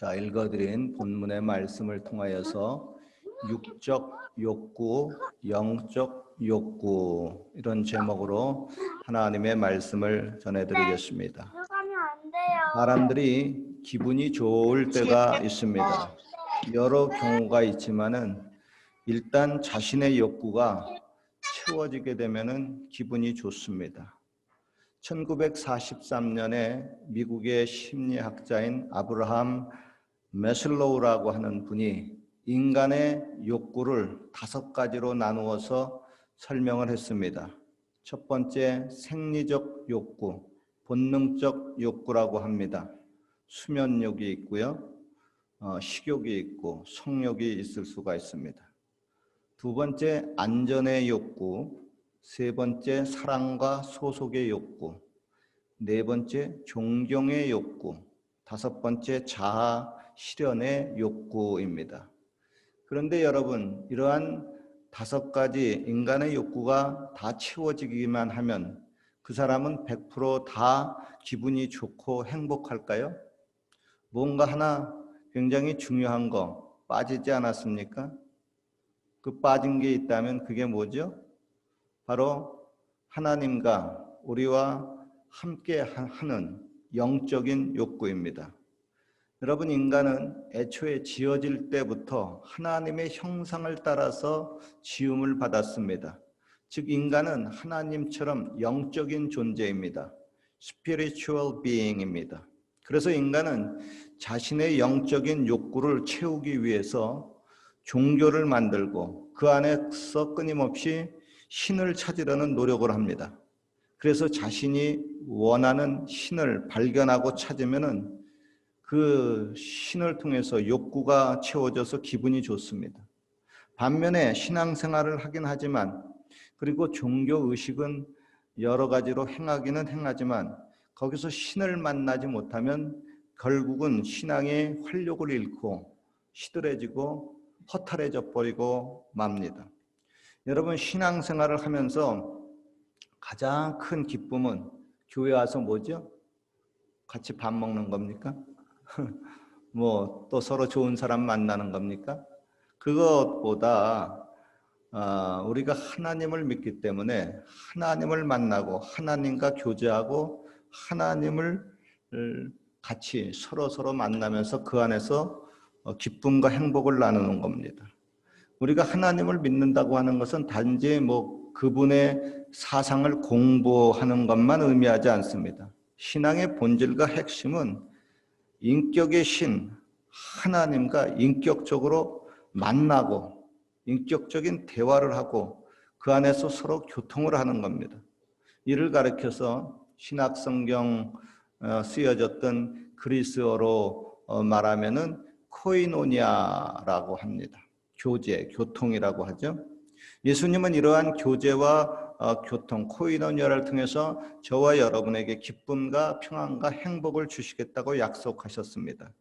자, 읽어드린 본문의 말씀을 통하여서 육적 욕구, 영적 욕구 이런 제목으로 하나님의 말씀을 전해드리겠습니다. 사람들이 기분이 좋을 때가 있습니다. 여러 경우가 있지만은 일단 자신의 욕구가 채워지게 되면은 기분이 좋습니다. 1943년에 미국의 심리학자인 아브라함 매슬로우라고 하는 분이 인간의 욕구를 5가지로 나누어서 설명을 했습니다. 첫 번째, 생리적 욕구, 본능적 욕구라고 합니다. 수면욕이 있고요, 식욕이 있고 성욕이 있을 수가 있습니다. 두 번째, 안전의 욕구, 세 번째, 사랑과 소속의 욕구, 네 번째, 존경의 욕구, 다섯 번째, 자아 실현의 욕구입니다. 그런데 여러분, 이러한 5가지 인간의 욕구가 다 채워지기만 하면 그 사람은 100% 다 기분이 좋고 행복할까요? 뭔가 하나 굉장히 중요한 거 빠지지 않았습니까? 그 빠진 게 있다면 그게 뭐죠? 바로 하나님과 우리와 함께 하는 영적인 욕구입니다. 여러분, 인간은 애초에 지어질 때부터 하나님의 형상을 따라서 지음을 받았습니다. 즉, 인간은 하나님처럼 영적인 존재입니다. spiritual being입니다. 그래서 인간은 자신의 영적인 욕구를 채우기 위해서 종교를 만들고 그 안에서 끊임없이 신을 찾으려는 노력을 합니다. 그래서 자신이 원하는 신을 발견하고 찾으면은 그 신을 통해서 욕구가 채워져서 기분이 좋습니다. 반면에 신앙생활을 하긴 하지만, 그리고 종교의식은 여러 가지로 행하기는 행하지만 거기서 신을 만나지 못하면 결국은 신앙의 활력을 잃고 시들해지고 허탈해져 버리고 맙니다. 여러분, 신앙생활을 하면서 가장 큰 기쁨은 교회 와서 뭐죠? 같이 밥 먹는 겁니까? 뭐 또 서로 좋은 사람 만나는 겁니까? 그것보다 우리가 하나님을 믿기 때문에 하나님을 만나고 하나님과 교제하고 하나님을 같이 서로 만나면서 그 안에서 기쁨과 행복을 나누는 겁니다. 우리가 하나님을 믿는다고 하는 것은 단지 그분의 사상을 공부하는 것만 의미하지 않습니다. 신앙의 본질과 핵심은 인격의 신, 하나님과 인격적으로 만나고 인격적인 대화를 하고 그 안에서 서로 교통을 하는 겁니다. 이를 가리켜서 신약성경 쓰여졌던 그리스어로 말하면은 코이노니아라고 합니다. 교제, 교통이라고 하죠. 예수님은 이러한 교제와 교통, 코이노니아를 통해서 저와 여러분에게 기쁨과 평안과 행복을 주시겠다고 약속하셨습니다.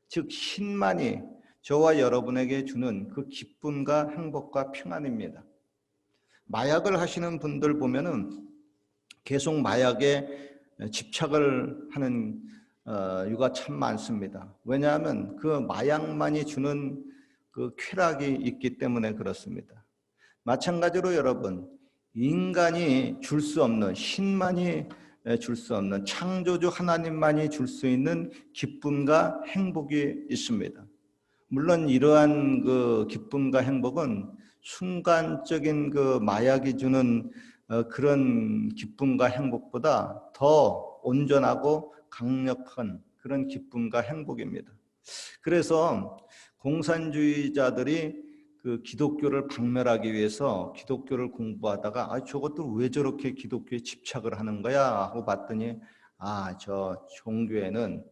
즉, 신만이 저와 여러분에게 주는 그 기쁨과 행복과 평안입니다. 마약을 하시는 분들 보면은 계속 마약에 집착을 하는 이유가 참 많습니다. 왜냐하면 그 마약만이 주는 그 쾌락이 있기 때문에 그렇습니다. 마찬가지로 여러분, 인간이 줄 수 없는, 신만이 줄 수 없는, 창조주 하나님만이 줄 수 있는 기쁨과 행복이 있습니다. 물론 이러한 그 기쁨과 행복은 순간적인 그 마약이 주는 그런 기쁨과 행복보다 더 온전하고 강력한 그런 기쁨과 행복입니다. 그래서 공산주의자들이 그 기독교를 박멸하기 위해서 기독교를 공부하다가 저것들 왜 저렇게 기독교에 집착을 하는 거야 하고 봤더니 저 종교에는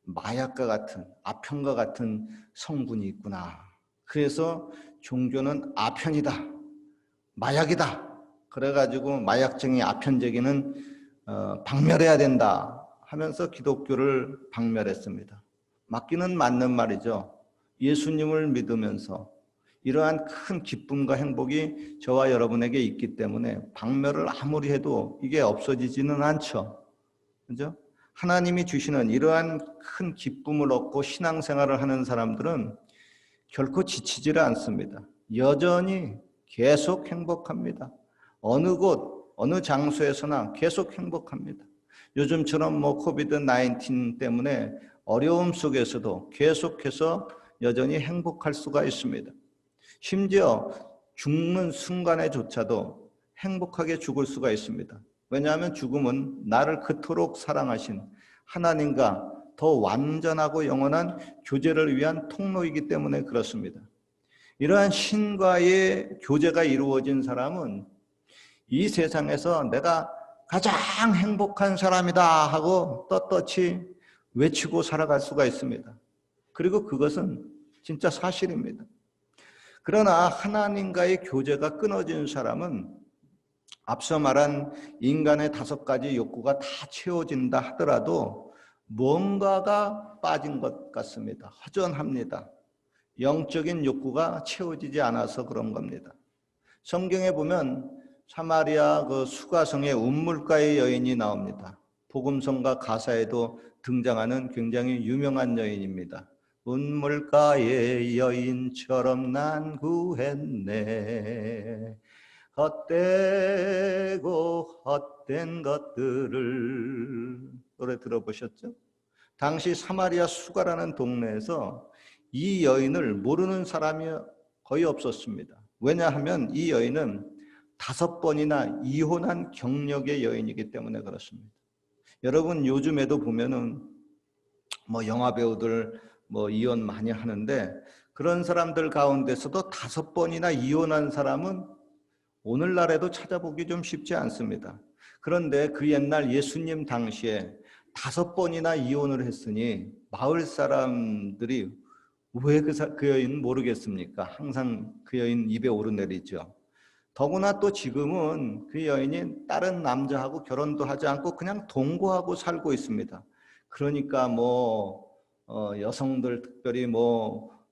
마약과 같은, 아편과 같은 성분이 있구나. 그래서 종교는 아편이다, 마약이다. 그래가지고 마약쟁이 아편제기는 박멸해야 된다 하면서 기독교를 박멸했습니다. 맞기는 맞는 말이죠. 예수님을 믿으면서 이러한 큰 기쁨과 행복이 저와 여러분에게 있기 때문에 박멸을 아무리 해도 이게 없어지지는 않죠. 그죠? 하나님이 주시는 이러한 큰 기쁨을 얻고 신앙생활을 하는 사람들은 결코 지치지를 않습니다. 여전히 계속 행복합니다. 어느 곳, 어느 장소에서나 계속 행복합니다. 요즘처럼 코비드 19 때문에 어려움 속에서도 계속해서 여전히 행복할 수가 있습니다. 심지어 죽는 순간에조차도 행복하게 죽을 수가 있습니다. 왜냐하면 죽음은 나를 그토록 사랑하신 하나님과 더 완전하고 영원한 교제를 위한 통로이기 때문에 그렇습니다. 이러한 신과의 교제가 이루어진 사람은 이 세상에서 내가 가장 행복한 사람이다 하고 떳떳이 외치고 살아갈 수가 있습니다. 그리고 그것은 진짜 사실입니다. 그러나 하나님과의 교제가 끊어진 사람은 앞서 말한 인간의 5가지 욕구가 다 채워진다 하더라도 뭔가가 빠진 것 같습니다. 허전합니다. 영적인 욕구가 채워지지 않아서 그런 겁니다. 성경에 보면 사마리아 그 수가성의 운물가의 여인이 나옵니다. 복음성가 가사에도 등장하는 굉장히 유명한 여인입니다. 운물가의 여인처럼 난 구했네. 헛되고 헛된 것들을 노래 들어보셨죠? 당시 사마리아 수가라는 동네에서 이 여인을 모르는 사람이 거의 없었습니다. 왜냐하면 이 여인은 5번이나 이혼한 경력의 여인이기 때문에 그렇습니다. 여러분 요즘에도 보면은 영화 배우들 이혼 많이 하는데 그런 사람들 가운데서도 5번이나 이혼한 사람은 오늘날에도 찾아보기 좀 쉽지 않습니다. 그런데 그 옛날 예수님 당시에 5번이나 이혼을 했으니 마을 사람들이 왜 그 여인 모르겠습니까? 항상 그 여인 입에 오르내리죠. 더구나 또 지금은 그 여인이 다른 남자하고 결혼도 하지 않고 그냥 동거하고 살고 있습니다. 그러니까 여성들 특별히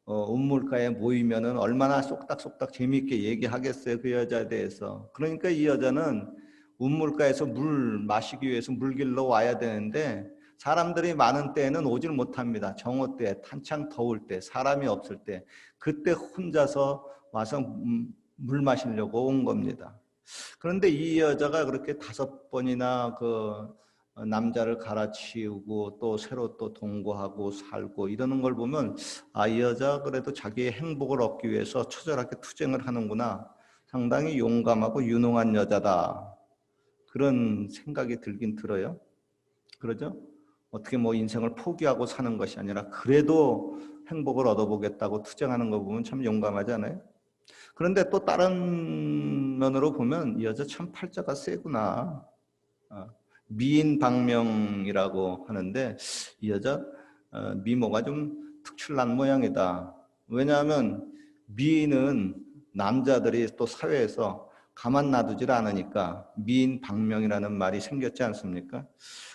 운물가에 모이면은 얼마나 쏙닥쏙닥 재미있게 얘기하겠어요, 그 여자에 대해서. 그러니까 이 여자는 운물가에서 물 마시기 위해서 물길로 와야 되는데 사람들이 많은 때에는 오질 못합니다. 정오 때, 한창 더울 때, 사람이 없을 때, 그때 혼자서 와서 물 마시려고 온 겁니다. 그런데 이 여자가 그렇게 5번이나 그 남자를 갈아치우고 또 새로 또 동거하고 살고 이러는 걸 보면 이 여자 그래도 자기의 행복을 얻기 위해서 처절하게 투쟁을 하는구나. 상당히 용감하고 유능한 여자다. 그런 생각이 들긴 들어요. 그러죠? 어떻게 인생을 포기하고 사는 것이 아니라 그래도 행복을 얻어보겠다고 투쟁하는 거 보면 참 용감하지 않아요? 그런데 또 다른 면으로 보면 이 여자 참 팔자가 세구나. 미인방명이라고 하는데 이 여자 미모가 좀 특출난 모양이다. 왜냐하면 미인은 남자들이 또 사회에서 가만 놔두질 않으니까 미인방명이라는 말이 생겼지 않습니까?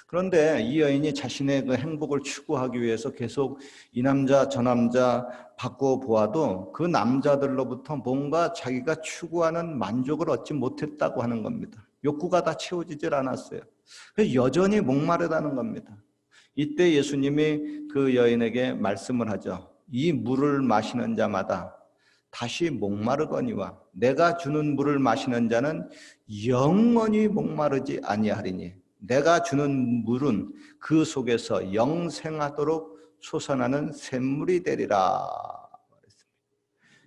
그런데 이 여인이 자신의 그 행복을 추구하기 위해서 계속 이 남자 저 남자 바꿔보아도 그 남자들로부터 뭔가 자기가 추구하는 만족을 얻지 못했다고 하는 겁니다. 욕구가 다 채워지질 않았어요. 여전히 목마르다는 겁니다. 이때 예수님이 그 여인에게 말씀을 하죠. 이 물을 마시는 자마다 다시 목마르거니와 내가 주는 물을 마시는 자는 영원히 목마르지 아니하리니 내가 주는 물은 그 속에서 영생하도록 솟아나는 샘물이 되리라.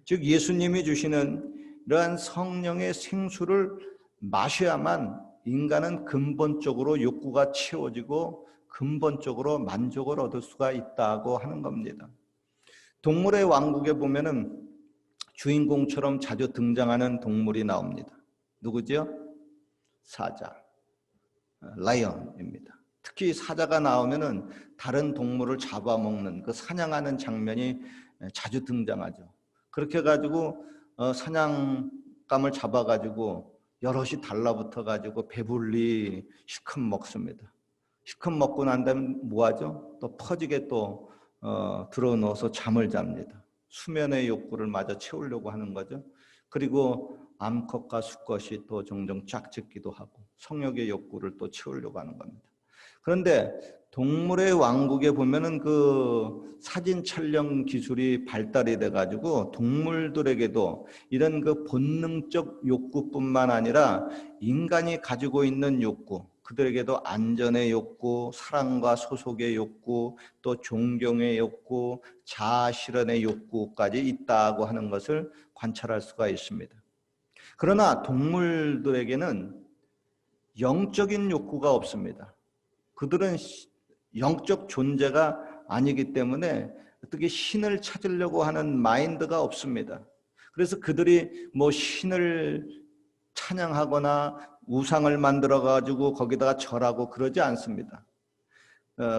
즉 예수님이 주시는 이러한 성령의 생수를 마셔야만 인간은 근본적으로 욕구가 채워지고 근본적으로 만족을 얻을 수가 있다고 하는 겁니다. 동물의 왕국에 보면은 주인공처럼 자주 등장하는 동물이 나옵니다. 누구죠? 사자, 라이언입니다. 특히 사자가 나오면은 다른 동물을 잡아먹는 그 사냥하는 장면이 자주 등장하죠. 그렇게 해가지고 사냥감을 잡아가지고 여럿이 달라붙어가지고 배불리 실컷 먹습니다. 실컷 먹고 난 다음에 뭐하죠? 또 퍼지게 또 들어누워서 잠을 잡니다. 수면의 욕구를 마저 채우려고 하는 거죠. 그리고 암컷과 수컷이 또 종종 짝짓기도 하고 성욕의 욕구를 또 채우려고 하는 겁니다. 그런데 동물의 왕국에 보면은 그 사진 촬영 기술이 발달이 돼가지고 동물들에게도 이런 그 본능적 욕구뿐만 아니라 인간이 가지고 있는 욕구, 그들에게도 안전의 욕구, 사랑과 소속의 욕구, 또 존경의 욕구, 자아 실현의 욕구까지 있다고 하는 것을 관찰할 수가 있습니다. 그러나 동물들에게는 영적인 욕구가 없습니다. 그들은 영적 존재가 아니기 때문에 어떻게 신을 찾으려고 하는 마인드가 없습니다. 그래서 그들이 뭐 신을 찬양하거나 우상을 만들어 가지고 거기다가 절하고 그러지 않습니다.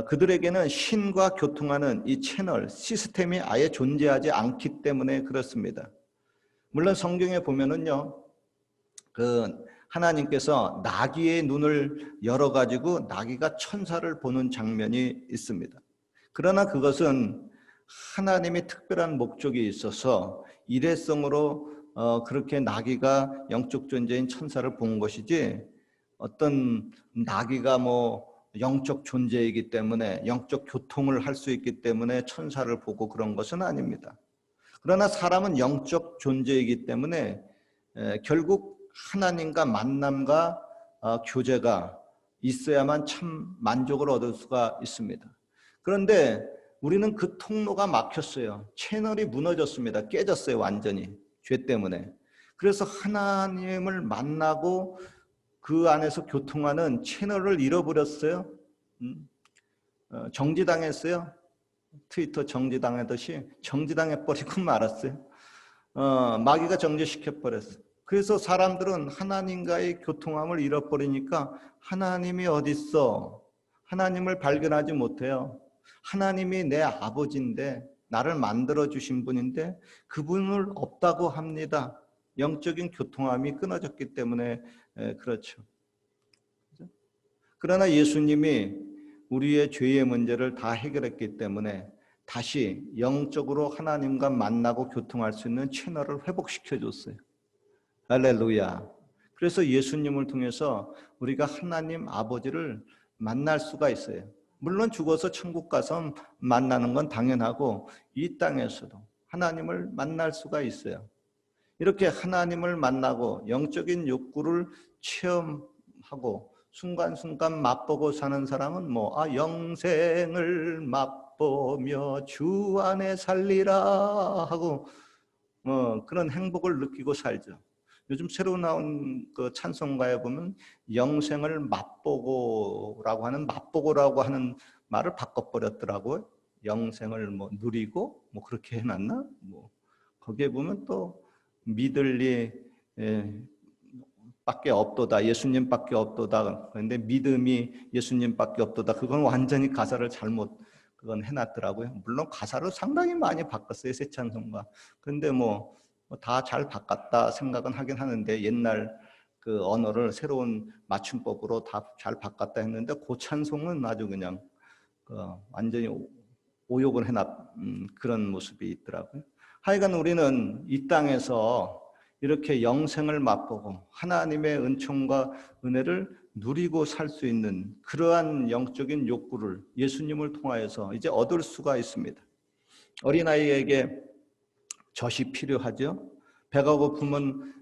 그들에게는 신과 교통하는 이 채널, 시스템이 아예 존재하지 않기 때문에 그렇습니다. 물론 성경에 보면은요, 하나님께서 나귀의 눈을 열어가지고 나귀가 천사를 보는 장면이 있습니다. 그러나 그것은 하나님의 특별한 목적이 있어서 일회성으로 그렇게 나귀가 영적 존재인 천사를 본 것이지, 어떤 나귀가 뭐 영적 존재이기 때문에 영적 교통을 할 수 있기 때문에 천사를 보고 그런 것은 아닙니다. 그러나 사람은 영적 존재이기 때문에 결국 하나님과 만남과 교제가 있어야만 참 만족을 얻을 수가 있습니다. 그런데 우리는 그 통로가 막혔어요. 채널이 무너졌습니다. 깨졌어요, 완전히. 죄 때문에. 그래서 하나님을 만나고 그 안에서 교통하는 채널을 잃어버렸어요. 정지당했어요. 트위터 정지당하듯이 정지당해버리고 말았어요. 마귀가 정지시켜버렸어요. 그래서 사람들은 하나님과의 교통함을 잃어버리니까 하나님이 어디 있어? 하나님을 발견하지 못해요. 하나님이 내 아버지인데, 나를 만들어주신 분인데 그분을 없다고 합니다. 영적인 교통함이 끊어졌기 때문에 그렇죠. 그러나 예수님이 우리의 죄의 문제를 다 해결했기 때문에 다시 영적으로 하나님과 만나고 교통할 수 있는 채널을 회복시켜 줬어요. 할렐루야. 그래서 예수님을 통해서 우리가 하나님 아버지를 만날 수가 있어요. 물론 죽어서 천국 가서 만나는 건 당연하고 이 땅에서도 하나님을 만날 수가 있어요. 이렇게 하나님을 만나고 영적인 욕구를 체험하고 순간순간 맛보고 사는 사람은 영생을 맛보며 주 안에 살리라 하고 그런 행복을 느끼고 살죠. 요즘 새로 나온 그 찬송가에 보면 영생을 맛보고라고 하는 말을 바꿔버렸더라고요. 영생을 누리고 그렇게 해놨나? 거기에 보면 또 믿을리 밖에 없도다, 예수님밖에 없도다. 그런데 믿음이 예수님밖에 없도다. 그건 완전히 가사를 잘못 해놨더라고요. 물론 가사를 상당히 많이 바꿨어요, 새 찬송가. 그런데 다 잘 바꿨다 생각은 하긴 하는데, 옛날 그 언어를 새로운 맞춤법으로 다 잘 바꿨다 했는데 그 찬송은 아주 그냥 완전히 오욕을 해놨 그런 모습이 있더라고요. 하여간 우리는 이 땅에서 이렇게 영생을 맛보고 하나님의 은총과 은혜를 누리고 살 수 있는 그러한 영적인 욕구를 예수님을 통하여서 이제 얻을 수가 있습니다. 어린아이에게 젖이 필요하죠. 배가 고프면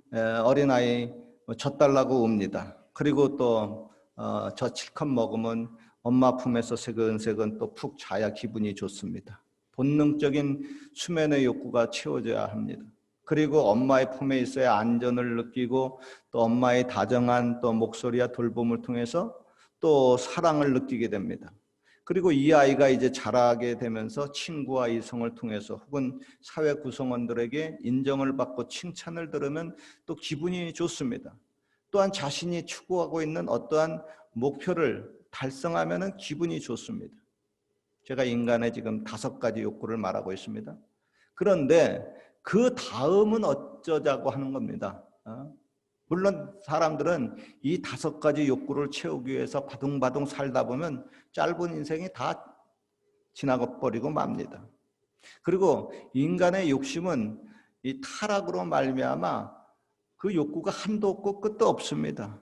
어린아이 젖 달라고 옵니다. 그리고 또 젖 실컷 먹으면 엄마 품에서 새근새근 또 푹 자야 기분이 좋습니다. 본능적인 수면의 욕구가 채워져야 합니다. 그리고 엄마의 품에 있어야 안전을 느끼고 또 엄마의 다정한 또 목소리와 돌봄을 통해서 또 사랑을 느끼게 됩니다. 그리고 이 아이가 이제 자라게 되면서 친구와 이성을 통해서 혹은 사회 구성원들에게 인정을 받고 칭찬을 들으면 또 기분이 좋습니다. 또한 자신이 추구하고 있는 어떠한 목표를 달성하면 기분이 좋습니다. 제가 인간의 지금 5가지 욕구를 말하고 있습니다. 그런데 그 다음은 어쩌자고 하는 겁니다. 물론 사람들은 이 5가지 욕구를 채우기 위해서 바둥바둥 살다 보면 짧은 인생이 다 지나가 버리고 맙니다. 그리고 인간의 욕심은 이 타락으로 말미암아 그 욕구가 한도 없고 끝도 없습니다.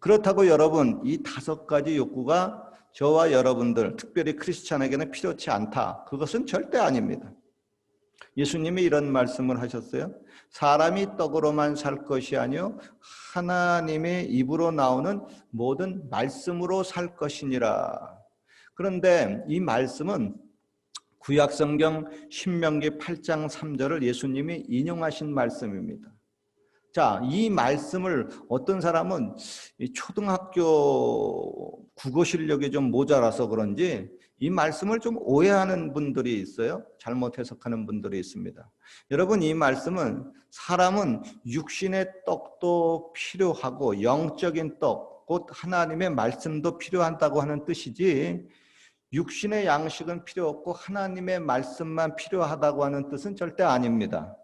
그렇다고 여러분, 이 5가지 욕구가 저와 여러분들, 특별히 크리스찬에게는 필요치 않다. 그것은 절대 아닙니다. 예수님이 이런 말씀을 하셨어요. 사람이 떡으로만 살 것이 아니요 하나님의 입으로 나오는 모든 말씀으로 살 것이니라. 그런데 이 말씀은 구약성경 신명기 8장 3절을 예수님이 인용하신 말씀입니다. 자, 이 말씀을 어떤 사람은 초등학교 국어 실력이 좀 모자라서 그런지 이 말씀을 좀 오해하는 분들이 있어요. 잘못 해석하는 분들이 있습니다. 여러분, 이 말씀은 사람은 육신의 떡도 필요하고 영적인 떡, 곧 하나님의 말씀도 필요하다고 하는 뜻이지, 육신의 양식은 필요 없고 하나님의 말씀만 필요하다고 하는 뜻은 절대 아닙니다.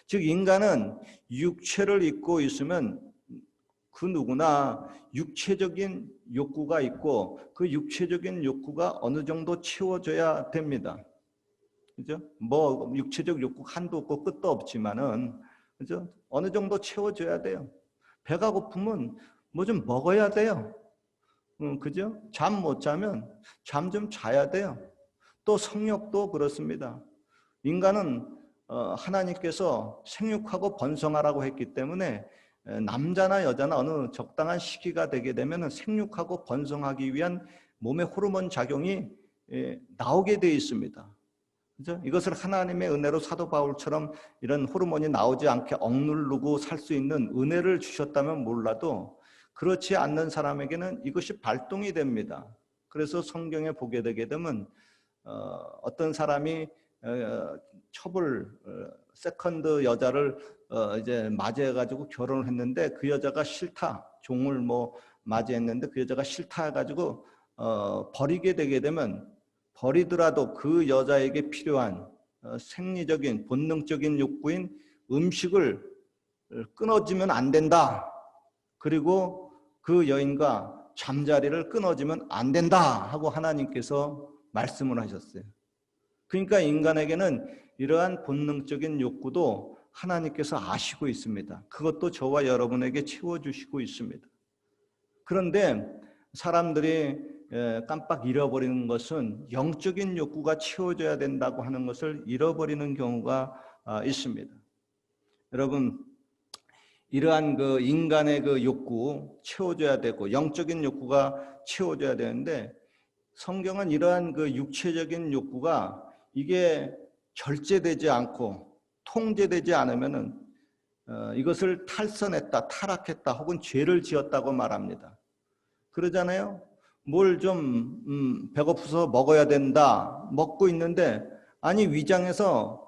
즉 인간은 육체를 입고 있으면 그 누구나 육체적인 욕구가 있고 그 육체적인 욕구가 어느 정도 채워져야 됩니다. 그죠? 뭐 육체적 욕구 한도 없고 끝도 없지만은, 그죠? 어느 정도 채워져야 돼요. 배가 고프면 뭐 좀 먹어야 돼요. 그죠? 잠 못 자면 잠 좀 자야 돼요. 또 성욕도 그렇습니다. 인간은 하나님께서 생육하고 번성하라고 했기 때문에 남자나 여자나 어느 적당한 시기가 되게 되면 생육하고 번성하기 위한 몸의 호르몬 작용이 나오게 되어 있습니다. 그죠? 이것을 하나님의 은혜로 사도 바울처럼 이런 호르몬이 나오지 않게 억누르고 살 수 있는 은혜를 주셨다면 몰라도 그렇지 않는 사람에게는 이것이 발동이 됩니다. 그래서 성경에 보게 되게 되면 어떤 사람이 첩을 세컨드 여자를 이제 맞이해가지고 결혼을 했는데 그 여자가 싫다, 종을 뭐 맞이했는데 그 여자가 싫다 해가지고 버리게 되게 되면, 버리더라도 그 여자에게 필요한 생리적인 본능적인 욕구인 음식을 끊어지면 안 된다. 그리고 그 여인과 잠자리를 끊어지면 안 된다 하고 하나님께서 말씀을 하셨어요. 그러니까 인간에게는 이러한 본능적인 욕구도 하나님께서 아시고 있습니다. 그것도 저와 여러분에게 채워주시고 있습니다. 그런데 사람들이 깜빡 잃어버리는 것은 영적인 욕구가 채워져야 된다고 하는 것을 잃어버리는 경우가 있습니다. 여러분, 이러한 그 인간의 그 욕구 채워져야 되고 영적인 욕구가 채워져야 되는데, 성경은 이러한 그 육체적인 욕구가 이게 절제되지 않고 통제되지 않으면은 이것을 탈선했다, 타락했다, 혹은 죄를 지었다고 말합니다. 그러잖아요. 뭘 좀 배고파서 먹어야 된다, 먹고 있는데 아니 위장에서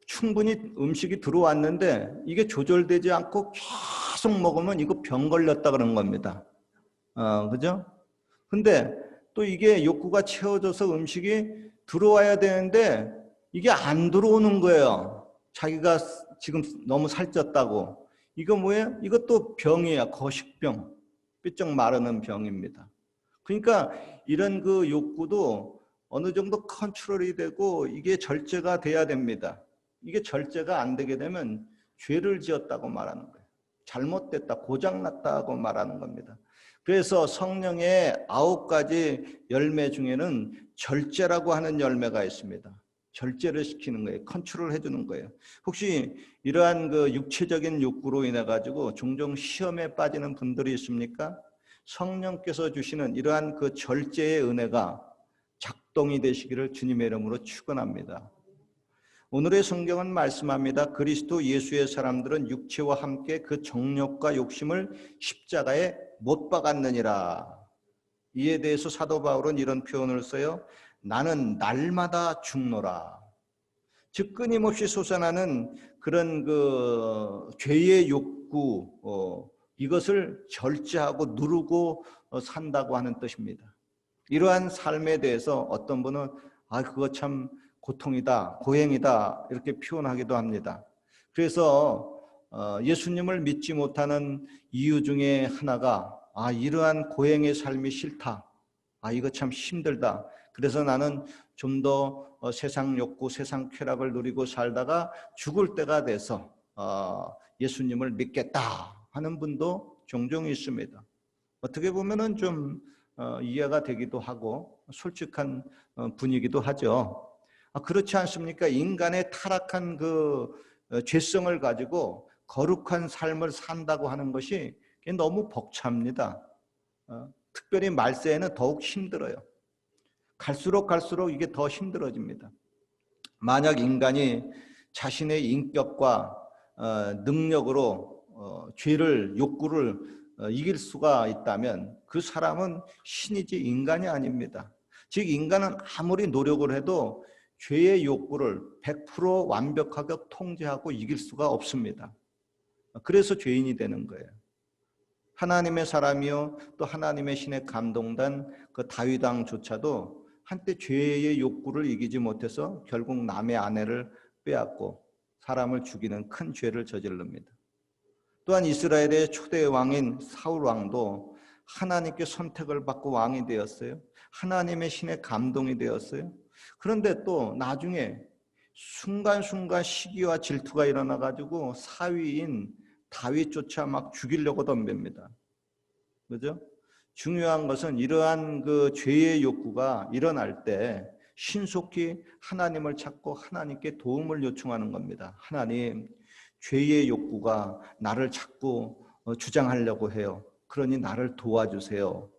충분히 음식이 들어왔는데 이게 조절되지 않고 계속 먹으면 이거 병 걸렸다 그런 겁니다. 그죠? 근데 또 이게 욕구가 채워져서 음식이 들어와야 되는데 이게 안 들어오는 거예요. 자기가 지금 너무 살쪘다고. 이거 뭐예요? 이것도 병이야. 거식병. 삐쩍 마르는 병입니다. 그러니까 이런 그 욕구도 어느 정도 컨트롤이 되고 이게 절제가 돼야 됩니다. 이게 절제가 안 되게 되면 죄를 지었다고 말하는 거예요. 잘못됐다, 고장났다고 말하는 겁니다. 그래서 성령의 9가지 열매 중에는 절제라고 하는 열매가 있습니다. 절제를 시키는 거예요. 컨트롤 해주는 거예요. 혹시 이러한 그 육체적인 욕구로 인해 가지고 종종 시험에 빠지는 분들이 있습니까? 성령께서 주시는 이러한 그 절제의 은혜가 작동이 되시기를 주님의 이름으로 축원합니다. 오늘의 성경은 말씀합니다. 그리스도 예수의 사람들은 육체와 함께 그 정욕과 욕심을 십자가에 못 박았느니라. 이에 대해서 사도 바울은 이런 표현을 써요. 나는 날마다 죽노라. 즉 끊임없이 솟아나는 그런 그 죄의 욕구, 이것을 절제하고 누르고 산다고 하는 뜻입니다. 이러한 삶에 대해서 어떤 분은 그거 참 고통이다, 고행이다 이렇게 표현하기도 합니다. 그래서 예수님을 믿지 못하는 이유 중에 하나가 이러한 고행의 삶이 싫다. 이거 참 힘들다. 그래서 나는 좀 더 세상 욕구, 세상 쾌락을 누리고 살다가 죽을 때가 돼서 예수님을 믿겠다 하는 분도 종종 있습니다. 어떻게 보면은 좀 이해가 되기도 하고 솔직한 분이기도 하죠. 그렇지 않습니까? 인간의 타락한 그 죄성을 가지고 거룩한 삶을 산다고 하는 것이 너무 벅찹니다. 특별히 말세에는 더욱 힘들어요. 갈수록 이게 더 힘들어집니다. 만약 인간이 자신의 인격과 능력으로 죄를, 욕구를 이길 수가 있다면 그 사람은 신이지 인간이 아닙니다. 즉 인간은 아무리 노력을 해도 죄의 욕구를 100% 완벽하게 통제하고 이길 수가 없습니다. 그래서 죄인이 되는 거예요. 하나님의 사람이요 또 하나님의 신에 감동된 그 다윗 왕조차도 한때 죄의 욕구를 이기지 못해서 결국 남의 아내를 빼앗고 사람을 죽이는 큰 죄를 저질릅니다. 또한 이스라엘의 초대 왕인 사울 왕도 하나님께 선택을 받고 왕이 되었어요. 하나님의 신의 감동이 되었어요. 그런데 또 나중에 순간순간 시기와 질투가 일어나가지고 사위인 다윗조차 막 죽이려고 덤빕니다. 그죠? 중요한 것은 이러한 그 죄의 욕구가 일어날 때 신속히 하나님을 찾고 하나님께 도움을 요청하는 겁니다. 하나님, 죄의 욕구가 나를 자꾸 주장하려고 해요. 그러니 나를 도와주세요.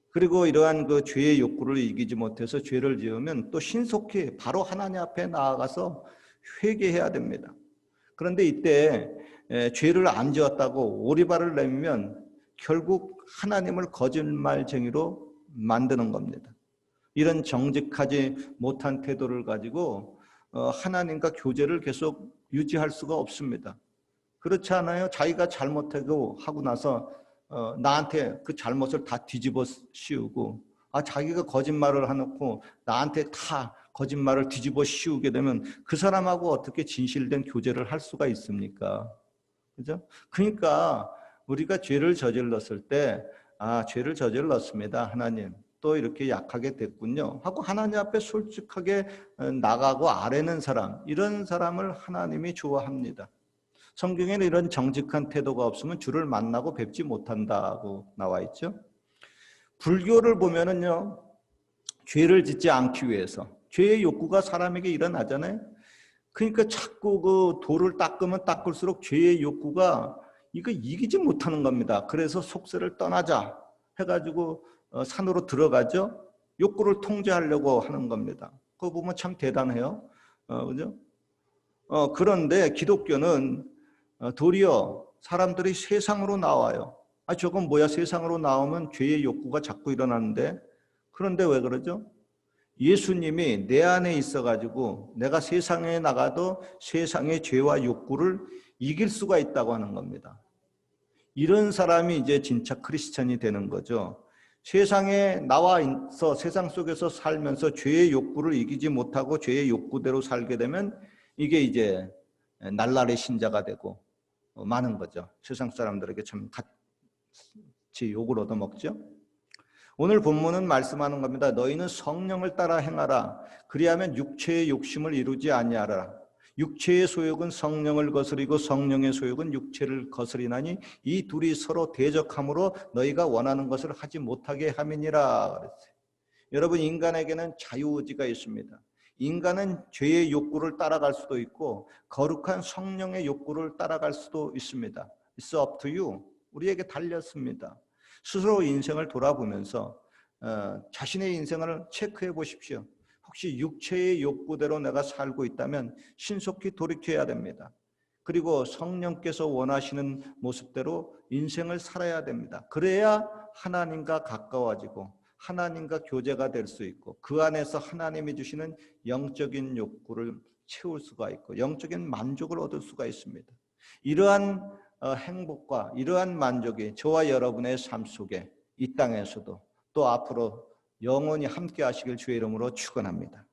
그리고 이러한 그 죄의 욕구를 이기지 못해서 죄를 지으면 또 신속히 바로 하나님 앞에 나아가서 회개해야 됩니다. 그런데 이때 죄를 안 지었다고 오리발을 내밀면 결국 하나님을 거짓말쟁이로 만드는 겁니다. 이런 정직하지 못한 태도를 가지고 하나님과 교제를 계속 유지할 수가 없습니다. 그렇지 않아요? 자기가 잘못하고 하고 나서 나한테 그 잘못을 다 뒤집어 씌우고 자기가 거짓말을 해놓고 나한테 다 거짓말을 뒤집어 씌우게 되면 그 사람하고 어떻게 진실된 교제를 할 수가 있습니까? 그죠? 그러니까 우리가 죄를 저질렀을 때 죄를 저질렀습니다. 하나님 또 이렇게 약하게 됐군요 하고 하나님 앞에 솔직하게 나가고 아뢰는 사람, 이런 사람을 하나님이 좋아합니다. 성경에는 이런 정직한 태도가 없으면 주를 만나고 뵙지 못한다고 나와 있죠. 불교를 보면은요, 죄를 짓지 않기 위해서 죄의 욕구가 사람에게 일어나잖아요. 그러니까 자꾸 그 돌을 닦으면 닦을수록 죄의 욕구가 이거 이기지 못하는 겁니다. 그래서 속세를 떠나자 해가지고 산으로 들어가죠. 욕구를 통제하려고 하는 겁니다. 그거 보면 참 대단해요. 그죠? 그런데 기독교는 도리어 사람들이 세상으로 나와요. 저건 뭐야, 세상으로 나오면 죄의 욕구가 자꾸 일어나는데. 그런데 왜 그러죠? 예수님이 내 안에 있어가지고 내가 세상에 나가도 세상의 죄와 욕구를 이길 수가 있다고 하는 겁니다. 이런 사람이 이제 진짜 크리스찬이 되는 거죠. 세상에 나와 있어 세상 속에서 살면서 죄의 욕구를 이기지 못하고 죄의 욕구대로 살게 되면 이게 이제 날라리 신자가 되고 많은 거죠. 세상 사람들에게 참 같이 욕을 얻어먹죠. 오늘 본문은 말씀하는 겁니다. 너희는 성령을 따라 행하라. 그리하면 육체의 욕심을 이루지 아니하라. 육체의 소욕은 성령을 거스리고 성령의 소욕은 육체를 거스리나니 이 둘이 서로 대적함으로 너희가 원하는 것을 하지 못하게 함이니라 그랬어요. 여러분, 인간에게는 자유의지가 있습니다. 인간은 죄의 욕구를 따라갈 수도 있고 거룩한 성령의 욕구를 따라갈 수도 있습니다. It's up to you. 우리에게 달렸습니다. 스스로 인생을 돌아보면서 자신의 인생을 체크해 보십시오. 혹시 육체의 욕구대로 내가 살고 있다면 신속히 돌이켜야 됩니다. 그리고 성령께서 원하시는 모습대로 인생을 살아야 됩니다. 그래야 하나님과 가까워지고 하나님과 교제가 될 수 있고 그 안에서 하나님이 주시는 영적인 욕구를 채울 수가 있고 영적인 만족을 얻을 수가 있습니다. 이러한 행복과 이러한 만족이 저와 여러분의 삶 속에 이 땅에서도 또 앞으로 영원히 함께 하시길 주의 이름으로 축원합니다.